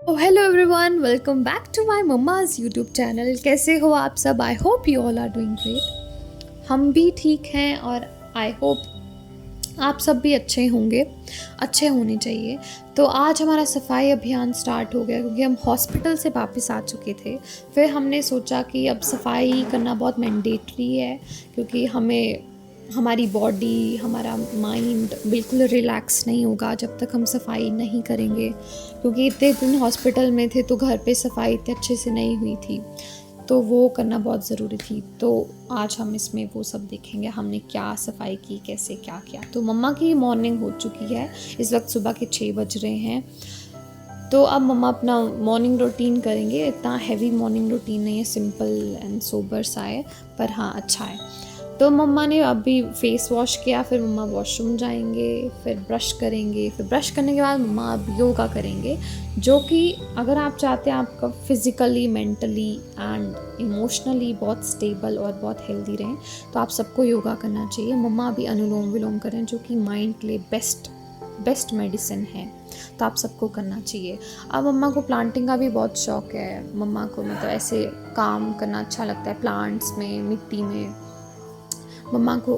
Hello everyone, welcome back to my mamma's YouTube channel. कैसे हो आप सब? I hope you all are doing great. हम भी ठीक हैं और आई होप आप सब भी अच्छे होंगे, अच्छे होने चाहिए। तो आज हमारा सफाई अभियान स्टार्ट हो गया क्योंकि हम हॉस्पिटल से वापस आ चुके थे। फिर हमने सोचा कि अब सफाई करना बहुत मैंडेटरी है क्योंकि हमारी बॉडी, हमारा माइंड बिल्कुल रिलैक्स नहीं होगा जब तक हम सफाई नहीं करेंगे, क्योंकि इतने दिन हॉस्पिटल में थे तो घर पे सफाई इतने अच्छे से नहीं हुई थी, तो वो करना बहुत ज़रूरी थी। तो आज हम इसमें वो सब देखेंगे हमने क्या सफाई की, कैसे क्या किया। तो मम्मा की मॉर्निंग हो चुकी है, इस वक्त सुबह के 6 बज रहे हैं। तो अब मम्मा अपना मॉर्निंग रूटीन करेंगे। इतना हैवी मॉर्निंग रूटीन नहीं है, सिंपल एंड सोबर सा है, पर हाँ अच्छा है। तो मम्मा ने अभी फेस वॉश किया, फिर मम्मा वॉशरूम जाएंगे, फिर ब्रश करेंगे। फिर ब्रश करने के बाद मम्मा अब योगा करेंगे, जो कि अगर आप चाहते हैं आपका फिज़िकली, मेंटली एंड इमोशनली बहुत स्टेबल और बहुत हेल्दी रहें, तो आप सबको योगा करना चाहिए। मम्मा अभी अनुलोम विलोम करें, जो कि माइंड के लिए बेस्ट मेडिसिन है, तो आप सबको करना चाहिए। अब मम्मा को प्लांटिंग का भी बहुत शौक़ है। मम्मा को मतलब ऐसे काम करना अच्छा लगता है, प्लांट्स में, मिट्टी में मम्मा को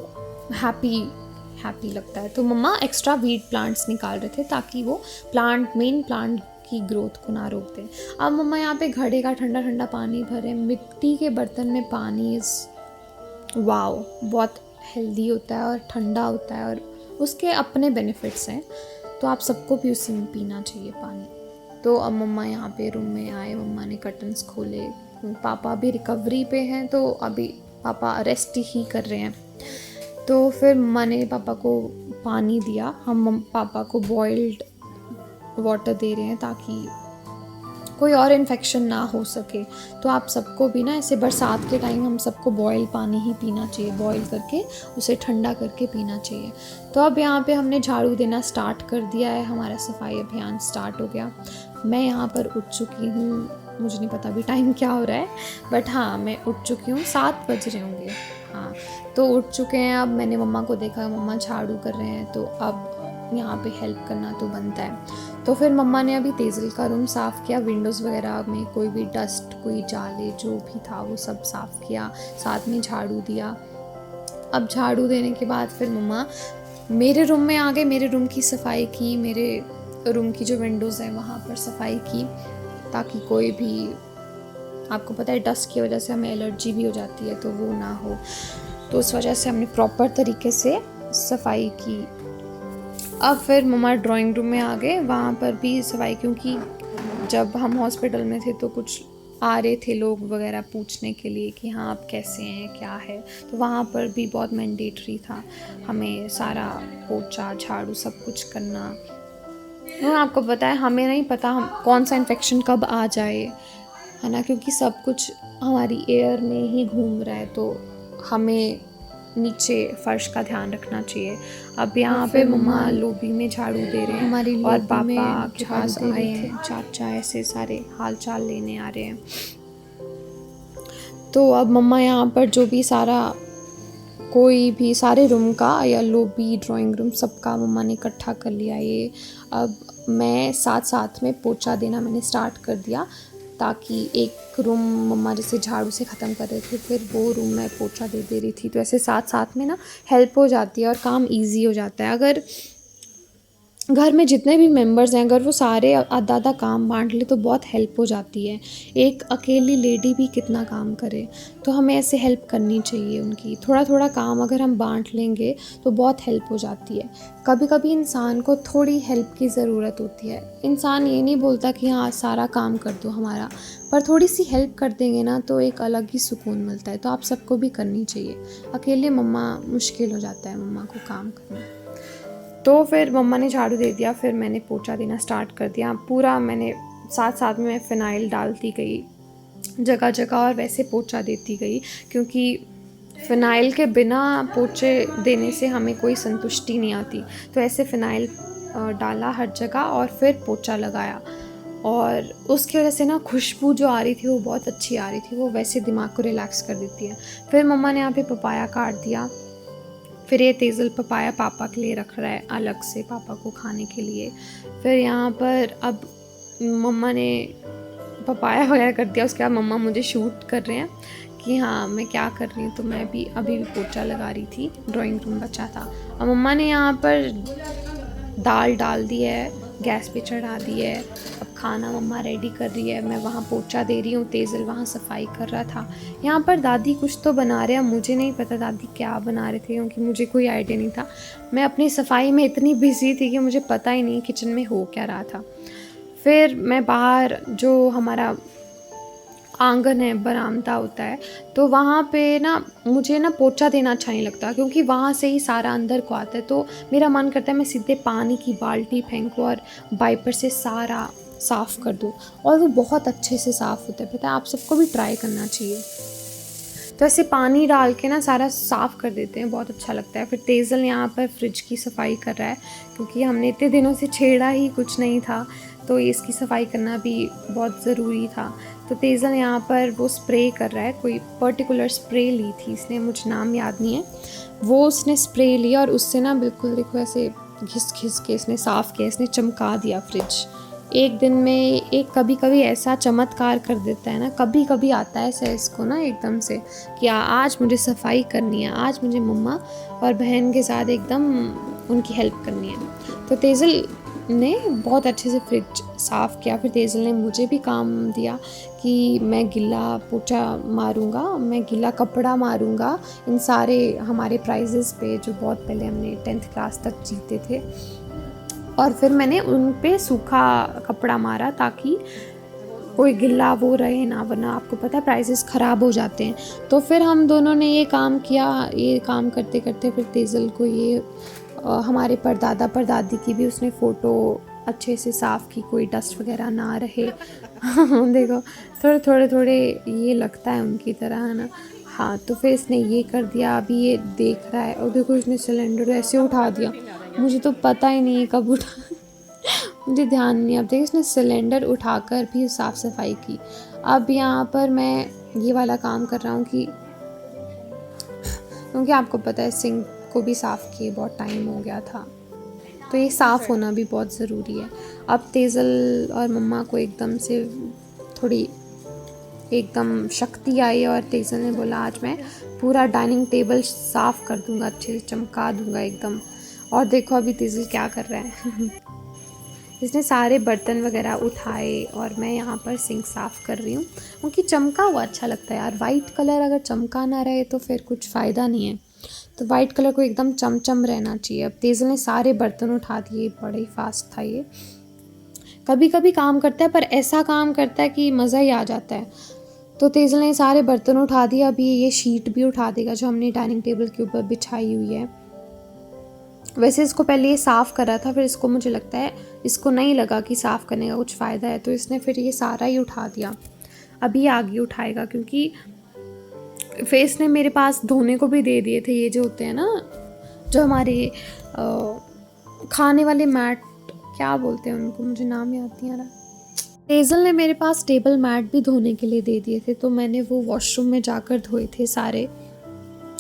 हैप्पी लगता है। तो मम्मा एक्स्ट्रा वीड प्लांट्स निकाल रहे थे ताकि वो मेन प्लांट की ग्रोथ को ना रोक दें। अब मम्मा यहाँ पे घड़े का ठंडा ठंडा पानी भरे, मिट्टी के बर्तन में पानी वाओ बहुत हेल्दी होता है और ठंडा होता है और उसके अपने बेनिफिट्स हैं, तो आप सबको भी उसी में पीना चाहिए पानी। तो अब मम्मा यहाँ पे रूम में आए, मम्मा ने कर्टन्स खोले। पापा भी रिकवरी पे हैं, तो अभी पापा रेस्ट ही कर रहे हैं। तो फिर मम्मा ने पापा को पानी दिया। हम पापा को बॉइल्ड वाटर दे रहे हैं ताकि कोई और इन्फेक्शन ना हो सके। तो आप सबको भी ना ऐसे बरसात के टाइम हम सबको बॉयल पानी ही पीना चाहिए, बॉयल करके उसे ठंडा करके पीना चाहिए। तो अब यहाँ पे हमने झाड़ू देना स्टार्ट कर दिया है, हमारा सफाई अभियान स्टार्ट हो गया। मैं यहाँ पर उठ चुकी हूँ, मुझे नहीं पता अभी टाइम क्या हो रहा है, बट हाँ मैं उठ चुकी हूँ, 7 बज रहे होंगे। हाँ तो उठ चुके हैं। अब मैंने मम्मा को देखा, मम्मा झाड़ू कर रहे हैं, तो अब यहाँ पे हेल्प करना तो बनता है। तो फिर मम्मा ने अभी तेज़ल का रूम साफ़ किया, विंडोज़ वगैरह में कोई भी डस्ट, कोई जाले जो भी था वो सब साफ़ किया, साथ में झाड़ू दिया। अब झाड़ू देने के बाद फिर मम्मा मेरे रूम में आ गए, मेरे रूम की सफाई की, मेरे रूम की जो विंडोज़ है वहाँ पर सफाई की, ताकि कोई भी, आपको पता है डस्ट की वजह से हमें एलर्जी भी हो जाती है, तो वो ना हो। तो उस वजह से हमने प्रॉपर तरीके से सफाई की। अब फिर मम्मा ड्राइंग रूम में आ गए, वहाँ पर भी सफाई, क्योंकि जब हम हॉस्पिटल में थे तो कुछ आ रहे थे लोग वगैरह पूछने के लिए कि हाँ आप कैसे हैं, क्या है, तो वहाँ पर भी बहुत मैंडेटरी था हमें सारा पोछा झाड़ू सब कुछ करना। और आपको पता है हमें नहीं पता हम कौन सा इन्फेक्शन कब आ जाए, है ना, क्योंकि सब कुछ हमारी एयर में ही घूम रहा है, तो हमें नीचे फर्श का ध्यान रखना चाहिए। अब यहाँ पे मम्मा लोबी में झाड़ू दे रहे हैं, हमारी और पापा के पास आए हैं, चाचा ऐसे सारे हाल चाल लेने आ रहे हैं। तो अब मम्मा यहाँ पर जो भी कोई भी सारे रूम का या लॉबी, ड्राइंग रूम सबका मम्मा ने इकट्ठा कर लिया ये। अब मैं साथ में पोछा देना मैंने स्टार्ट कर दिया, ताकि एक रूम मम्मा जैसे झाड़ू से ख़त्म कर रहे थे, फिर वो रूम में पोछा दे रही थी, तो ऐसे साथ में ना हेल्प हो जाती है और काम इजी हो जाता है। अगर घर में जितने भी मेंबर्स हैं अगर वो सारे आधा काम बांट ले तो बहुत हेल्प हो जाती है। एक अकेली लेडी भी कितना काम करे, तो हमें ऐसे हेल्प करनी चाहिए उनकी। थोड़ा थोड़ा काम अगर हम बांट लेंगे तो बहुत हेल्प हो जाती है। कभी कभी इंसान को थोड़ी हेल्प की ज़रूरत होती है। इंसान ये नहीं बोलता कि हाँ सारा काम कर दो हमारा, पर थोड़ी सी हेल्प कर देंगे ना तो एक अलग ही सुकून मिलता है। तो आप सबको भी करनी चाहिए। अकेले मम्मा मुश्किल हो जाता है मम्मा को काम करना। तो फिर मम्मा ने झाड़ू दे दिया, फिर मैंने पोछा देना स्टार्ट कर दिया पूरा। मैंने साथ में मैं फ़िनाइल डालती गई जगह जगह और वैसे पोछा देती गई, क्योंकि फ़िनाइल के बिना पोछे देने से हमें कोई संतुष्टि नहीं आती। तो ऐसे फ़िनाइल डाला हर जगह और फिर पोछा लगाया, और उसकी वजह से ना खुशबू जो आ रही थी वो बहुत अच्छी आ रही थी, वो वैसे दिमाग को रिलैक्स कर देती है। फिर मम्मा ने यहाँ पे पपाया काट दिया, फिर ये तेज़ल पपाया पापा के लिए रख रहा है अलग से, पापा को खाने के लिए। फिर यहाँ पर अब मम्मा ने पपाया वगैरह कर दिया। उसके बाद मम्मा मुझे शूट कर रहे हैं कि हाँ मैं क्या कर रही हूँ। तो मैं भी अभी भी पोछा लगा रही थी, ड्राइंग रूम बचा था। और मम्मा ने यहाँ पर दाल डाल दी है, गैस पे चढ़ा दी है। अब खाना मम्मा रेडी कर रही है, मैं वहाँ पोछा दे रही हूँ, तेज़ल वहाँ सफाई कर रहा था। यहाँ पर दादी कुछ तो बना रहे हैं, मुझे नहीं पता दादी क्या बना रहे थे क्योंकि मुझे कोई आइडिया नहीं था। मैं अपनी सफाई में इतनी बिजी थी कि मुझे पता ही नहीं किचन में हो क्या रहा था। फिर मैं बाहर जो हमारा आंगन है, बरामदा होता है, तो वहाँ पे ना मुझे ना पोछा देना अच्छा नहीं लगता क्योंकि वहाँ से ही सारा अंदर को आता है। तो मेरा मन करता है मैं सीधे पानी की बाल्टी फेंकूँ और वाइपर से सारा साफ़ कर दूँ, और वो बहुत अच्छे से साफ़ होता है। पता है, आप सबको भी ट्राई करना चाहिए। तो ऐसे पानी डाल के ना सारा साफ़ कर देते हैं, बहुत अच्छा लगता है। फिर तेज़ल यहाँ पर फ्रिज की सफाई कर रहा है क्योंकि हमने इतने दिनों से छेड़ा ही कुछ नहीं था, तो इसकी सफाई करना भी बहुत ज़रूरी था। तो तेज़ल यहाँ पर वो स्प्रे कर रहा है, कोई पर्टिकुलर स्प्रे ली थी इसने, मुझे नाम याद नहीं है। वो उसने स्प्रे लिया और उससे ना बिल्कुल देखो ऐसे घिस घिस के इसने साफ़ किया, इसने चमका दिया फ्रिज। एक दिन में एक कभी कभी ऐसा चमत्कार कर देता है ना, कभी कभी आता है ऐसा इसको ना एकदम से कि आज मुझे सफाई करनी है, आज मुझे मम्मा और बहन के साथ एकदम उनकी हेल्प करनी है। तो तेज़ल ने बहुत अच्छे से फ्रिज साफ़ किया। फिर तेज़ल ने मुझे भी काम दिया कि मैं गिल्ला पोछा मारूंगा, मैं गीला कपड़ा मारूंगा इन सारे हमारे प्राइजेस पे जो बहुत पहले हमने 10th क्लास तक जीते थे। और फिर मैंने उन पे सूखा कपड़ा मारा ताकि कोई गिल्ला वो रहे ना, वरना आपको पता है प्राइसेस ख़राब हो जाते हैं। तो फिर हम दोनों ने ये काम किया। ये काम करते करते फिर तेज़ल को ये हमारे परदादा परदादी की भी उसने फ़ोटो अच्छे से साफ़ की, कोई डस्ट वगैरह ना रहे। देखो थोड़े ये लगता है उनकी तरह, है ना। हाँ, तो फिर इसने ये कर दिया, अभी ये देख रहा है। और देखो इसने सिलेंडर ऐसे उठा दिया, मुझे तो पता ही नहीं है कब उठा मुझे ध्यान नहीं। अब देखिए इसने सिलेंडर उठाकर भी साफ़ सफाई की। अब यहाँ पर मैं ये वाला काम कर रहा हूँ कि क्योंकि आपको पता है सिंक को भी साफ़ किए बहुत टाइम हो गया था, तो ये साफ़ होना भी बहुत ज़रूरी है। अब तेज़ल और मम्मा को एकदम से थोड़ी एकदम शक्ति आई और तेज़ल ने बोला आज मैं पूरा डाइनिंग टेबल साफ़ कर दूँगा, अच्छे से चमका दूँगा एकदम। और देखो अभी तेज़ल क्या कर रहा है। इसने सारे बर्तन वगैरह उठाए और मैं यहाँ पर सिंक साफ़ कर रही हूँ क्योंकि चमका हुआ अच्छा लगता है यार। वाइट कलर अगर चमका ना रहे तो फिर कुछ फ़ायदा नहीं है, तो वाइट कलर को एकदम चमचम रहना चाहिए। अब तेज़ल ने सारे बर्तन उठा दिए, बड़े ही फास्ट था ये। कभी कभी काम करता है पर ऐसा काम करता है कि मज़ा ही आ जाता है। तो तेज़ल ने सारे बर्तन उठा दिए, अभी ये शीट भी उठा देगा जो हमने डाइनिंग टेबल के ऊपर बिछाई हुई है। वैसे इसको पहले ये साफ़ कर रहा था, फिर इसको मुझे लगता है इसको नहीं लगा कि साफ़ करने का कुछ फ़ायदा है, तो इसने फिर ये सारा ही उठा दिया। अभी आगे उठाएगा क्योंकि फिर इसने मेरे पास धोने को भी दे दिए थे, ये जो होते हैं ना जो हमारे खाने वाले मैट, क्या बोलते हैं उनको, मुझे नाम याद नहीं आ रहा। तेज़ल ने मेरे पास टेबल मैट भी धोने के लिए दे दिए थे, तो मैंने वो वॉशरूम में जाकर धोए थे सारे।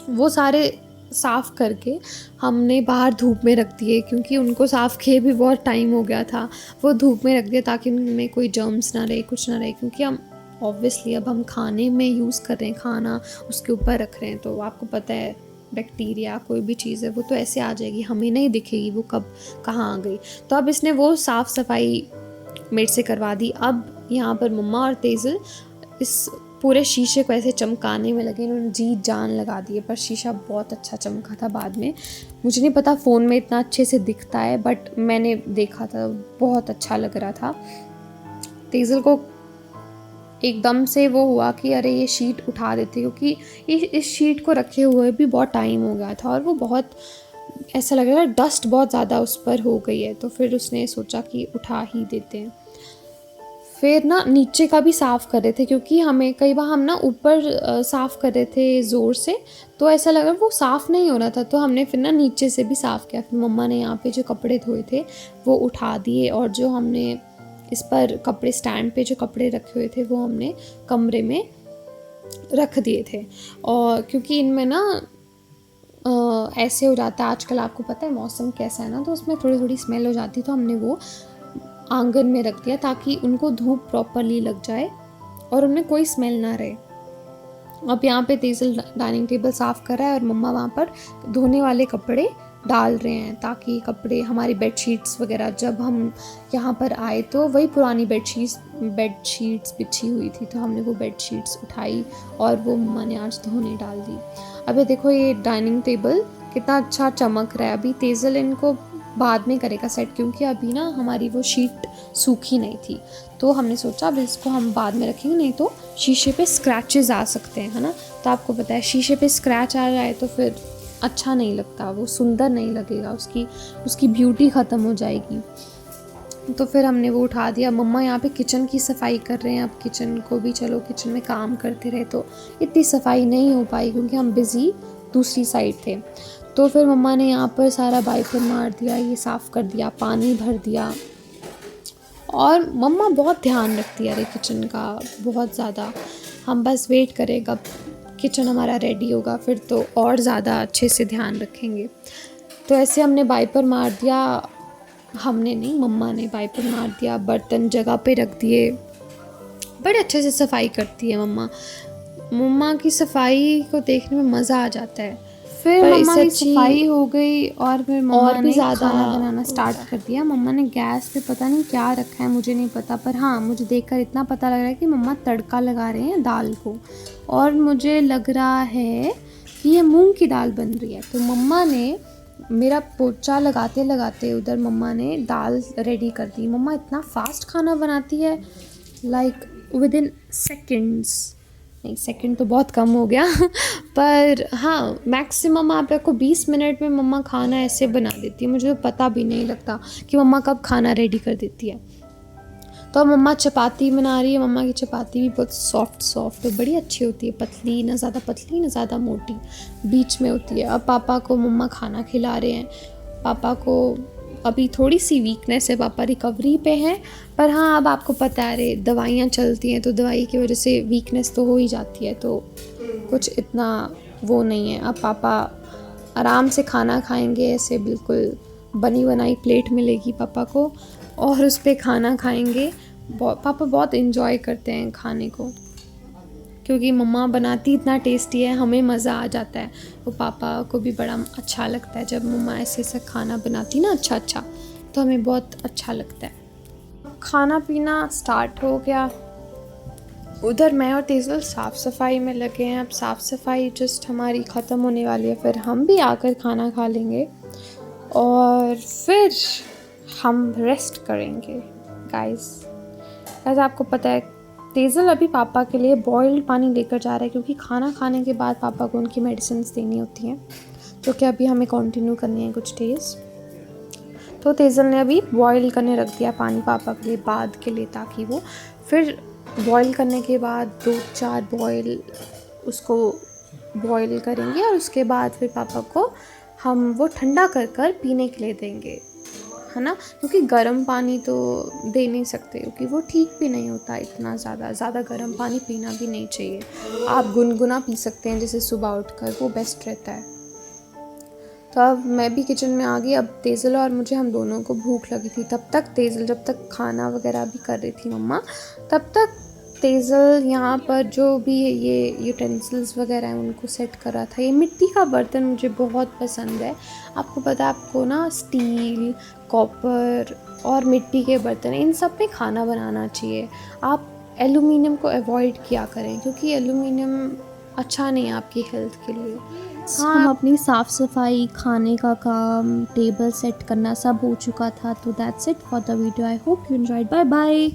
वो सारे साफ़ करके हमने बाहर धूप में रख दिए क्योंकि उनको साफ़ किए भी बहुत टाइम हो गया था। वो धूप में रख दिया ताकि उनमें कोई जर्म्स ना रहे, कुछ ना रहे, क्योंकि हम ऑब्वियसली अब हम खाने में यूज़ कर रहे हैं, खाना उसके ऊपर रख रहे हैं, तो आपको पता है बैक्टीरिया कोई भी चीज़ है वो तो ऐसे आ जाएगी, हमें नहीं दिखेगी वो कब कहाँ आ गई। तो अब इसने वो साफ़ सफाई मेरे से करवा दी। अब यहाँ पर मम्मा और तेज़ल इस पूरे शीशे को ऐसे चमकाने में लगे, इन्होंने जी जान लगा दी है। पर शीशा बहुत अच्छा चमका था बाद में, मुझे नहीं पता फ़ोन में इतना अच्छे से दिखता है बट मैंने देखा था, बहुत अच्छा लग रहा था। तेज़ल को एकदम से वो हुआ कि अरे ये शीट उठा देते, क्योंकि इस शीट को रखे हुए भी बहुत टाइम हो गया था और वो बहुत ऐसा लग रहा है डस्ट बहुत ज़्यादा उस पर हो गई है, तो फिर उसने सोचा कि उठा ही देते हैं। फिर ना नीचे का भी साफ़ कर रहे थे क्योंकि हमें कई बार हम ना ऊपर साफ़ कर रहे थे ज़ोर से, तो ऐसा लगा वो साफ़ नहीं हो रहा था, तो हमने फिर ना नीचे से भी साफ़ किया। फिर मम्मा ने यहाँ पे जो कपड़े धोए थे वो उठा दिए और जो हमने इस पर कपड़े स्टैंड पे जो कपड़े रखे हुए थे वो हमने कमरे में रख दिए थे। और क्योंकि इनमें ना ऐसे हो जाता है आजकल, आपको पता है मौसम कैसा है ना, तो उसमें थोड़ी थोड़ी स्मेल हो जाती, तो हमने वो आंगन में रख दिया ताकि उनको धूप प्रॉपरली लग जाए और उनमें कोई स्मेल ना रहे। अब यहाँ पे तेज़ल डाइनिंग टेबल साफ़ कर रहा है और मम्मा वहाँ पर धोने वाले कपड़े डाल रहे हैं ताकि कपड़े, हमारी बेडशीट्स वगैरह, जब हम यहाँ पर आए तो वही पुरानी बेडशीट्स बिछी हुई थी, तो हमने वो बेडशीट्स उठाई और वो मम्मा ने आज धोने डाल दी। अभी देखो ये डाइनिंग टेबल कितना अच्छा चमक रहा है। अभी तेज़ल इनको बाद में करेगा सेट, क्योंकि अभी ना हमारी वो शीट सूखी नहीं थी, तो हमने सोचा अब इसको हम बाद में रखेंगे, नहीं तो शीशे पे स्क्रैचेस आ सकते हैं, है ना। तो आपको पता है शीशे पे स्क्रैच आ जाए तो फिर अच्छा नहीं लगता, वो सुंदर नहीं लगेगा, उसकी ब्यूटी ख़त्म हो जाएगी। तो फिर हमने वो उठा दिया। मम्मा यहाँ पे किचन की सफाई कर रहे हैं। अब किचन को भी, चलो किचन में काम करते रहे तो इतनी सफाई नहीं हो पाई क्योंकि हम बिज़ी दूसरी साइड थे। तो फिर मम्मा ने यहाँ पर सारा वाइपर मार दिया, ये साफ़ कर दिया, पानी भर दिया। और मम्मा बहुत ध्यान रखती है अरे किचन का, बहुत ज़्यादा। हम बस वेट करें कब किचन हमारा रेडी होगा, फिर तो और ज़्यादा अच्छे से ध्यान रखेंगे। तो ऐसे हमने वाइपर मार दिया, हमने नहीं, मम्मा ने वाइपर मार दिया, बर्तन जगह पे रख दिए। बड़े अच्छे से सफाई करती है मम्मा। मम्मा की सफाई को देखने में मज़ा आ जाता है। फिर मम्मा की सफाई हो गई और फिर मम्मा ने खाना बनाना स्टार्ट कर दिया। मम्मा ने गैस पे पता नहीं क्या रखा है, मुझे नहीं पता, पर हाँ मुझे देखकर इतना पता लग रहा है कि मम्मा तड़का लगा रहे हैं दाल को, और मुझे लग रहा है कि ये मूंग की दाल बन रही है। तो मम्मा ने मेरा पोछा लगाते लगाते उधर मम्मा ने दाल रेडी कर दी। मम्मा इतना फास्ट खाना बनाती है, लाइक विद इन सेकेंड्स। नहीं, सेकंड तो बहुत कम हो गया पर हाँ मैक्सिमम आपको 20 मिनट में मम्मा खाना ऐसे बना देती है, मुझे पता भी नहीं लगता कि मम्मा कब खाना रेडी कर देती है। तो अब मम्मा चपाती बना रही है। मम्मा की चपाती भी बहुत सॉफ्ट और बड़ी अच्छी होती है, पतली, ना ज़्यादा पतली ना ज़्यादा मोटी, बीच में होती है। अब पापा को मम्मा खाना खिला रहे हैं। पापा को अभी थोड़ी सी वीकनेस है, पापा रिकवरी पे हैं, पर हाँ अब आपको पता है रे दवाइयाँ चलती हैं तो दवाई की वजह से वीकनेस तो हो ही जाती है, तो कुछ इतना वो नहीं है। अब पापा आराम से खाना खाएंगे, ऐसे बिल्कुल बनी बनाई प्लेट मिलेगी पापा को और उस पर खाना खाएंगे। पापा बहुत इन्जॉय करते हैं खाने को, क्योंकि मम्मा बनाती इतना टेस्टी है, हमें मज़ा आ जाता है। वो पापा को भी बड़ा अच्छा लगता है जब मम्मा ऐसे ऐसा खाना बनाती ना अच्छा, तो हमें बहुत अच्छा लगता है। खाना पीना स्टार्ट हो गया। उधर मैं और तेज़ल साफ़ सफाई में लगे हैं। अब साफ़ सफाई जस्ट हमारी ख़त्म होने वाली है, फिर हम भी आकर खाना खा लेंगे और फिर हम रेस्ट करेंगे। गाइस आपको पता है तेज़ल अभी पापा के लिए बॉइल्ड पानी लेकर जा रहा है, क्योंकि खाना खाने के बाद पापा को उनकी मेडिसिन देनी होती हैं, जो कि अभी हमें कंटिन्यू करनी है कुछ डेज़। तो तेज़ल ने अभी बॉईल करने रख दिया पानी पापा के लिए बाद के लिए, ताकि वो फिर बॉईल करने के बाद 2-4 बॉईल उसको बॉईल करेंगे और उसके बाद फिर पापा को हम वो ठंडा कर पीने के लिए देंगे, है ना। क्योंकि गर्म पानी तो दे नहीं सकते, क्योंकि वो ठीक भी नहीं होता, इतना ज़्यादा गर्म पानी पीना भी नहीं चाहिए। आप गुनगुना पी सकते हैं जैसे सुबह उठकर, वो बेस्ट रहता है। तो अब मैं भी किचन में आ गई। अब तेज़ल और मुझे, हम दोनों को भूख लगी थी। तब तक तेज़ल जब तक खाना वगैरह भी कर रही थी मम्मा, तब तक तेज़ल यहाँ पर जो भी ये यूटेंसिल्स वगैरह हैं उनको सेट कर रहा था। ये मिट्टी का बर्तन मुझे बहुत पसंद है। आपको पता है, आपको ना स्टील, कॉपर और मिट्टी के बर्तन, इन सब में खाना बनाना चाहिए। आप एलुमिनियम को अवॉइड किया करें, क्योंकि एलुमिनियम अच्छा नहीं है आपकी हेल्थ के लिए। हाँ, हम अपनी साफ़ सफाई, खाने का काम, टेबल सेट करना सब हो चुका था। तो that's it for the video. I hope you enjoyed. Bye bye.